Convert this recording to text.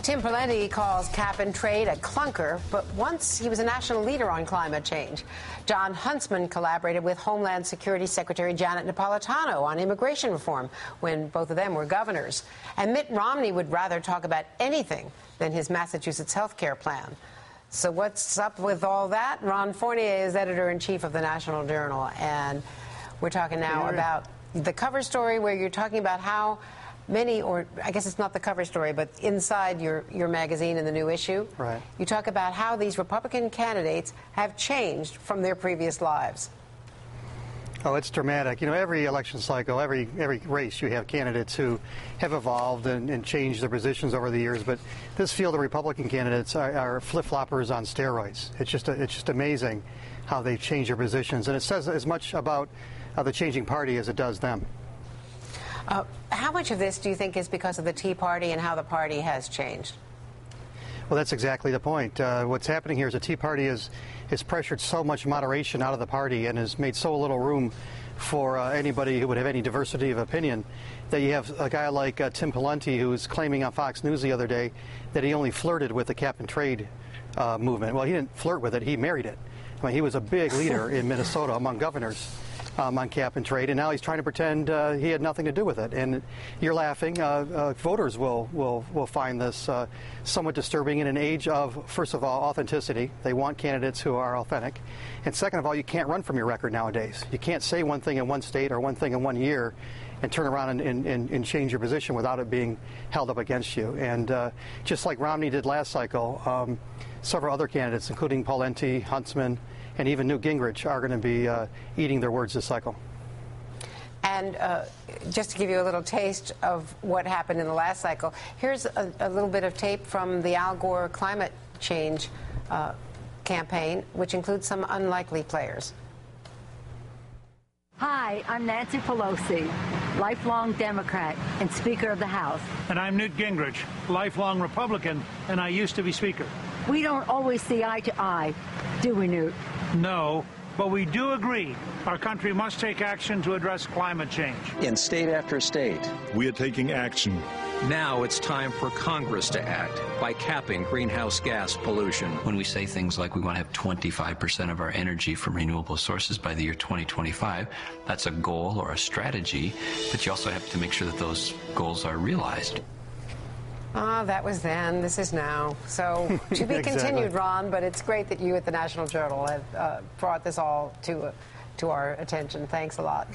Tim Pawlenty calls cap and trade a clunker, but once he was a national leader on climate change. John Huntsman collaborated with Homeland Security Secretary Janet Napolitano on immigration reform when both of them were governors. And Mitt Romney would rather talk about anything than his Massachusetts health care plan. So what's up with all that? Ron Fournier is editor-in-chief of the National Journal, and we're talking now about the cover story where you're talking about how many, or I guess it's not the cover story, but inside your magazine in the new issue, right, you talk about how these Republican candidates have changed from their previous lives. Oh, it's dramatic. You know, every election cycle, every race, you have candidates who have evolved and changed their positions over the years. But this field of Republican candidates are flip-floppers on steroids. It's just amazing how they've changed their positions. And it says as much about the changing party as it does them. How much of this do you think is because of the Tea Party and how the party has changed? Well, that's exactly the point. What's happening here is the Tea Party has pressured so much moderation out of the party and has made so little room for anybody who would have any diversity of opinion that you have a guy like Tim Pawlenty, who was claiming on Fox News the other day that he only flirted with the cap and trade movement. Well, he didn't flirt with it. He married it. I mean, he was a big leader in Minnesota among governors on cap and trade, and now he's trying to pretend he had nothing to do with it. And you're laughing. Voters will find this somewhat disturbing in an age of, first of all, authenticity. They want candidates who are authentic. And second of all, you can't run from your record nowadays. You can't say one thing in one state or one thing in one year and turn around and change your position without it being held up against you. And just like Romney did last cycle, several other candidates, including Pawlenty, Huntsman, and even Newt Gingrich, are going to be eating their words this cycle. And just to give you a little taste of what happened in the last cycle, here's a little bit of tape from the Al Gore climate change campaign, which includes some unlikely players. Hi, I'm Nancy Pelosi, lifelong Democrat and Speaker of the House. And I'm Newt Gingrich, lifelong Republican, and I used to be Speaker. We don't always see eye to eye, do we, Newt? No, but we do agree our country must take action to address climate change. In state after state, we are taking action. Now it's time for Congress to act by capping greenhouse gas pollution. When we say things like we want to have 25% of our energy from renewable sources by the year 2025, that's a goal or a strategy, but you also have to make sure that those goals are realized. That was then. This is now. So to be continued, Ron, but it's great that you at the National Journal have brought this all to our attention. Thanks a lot.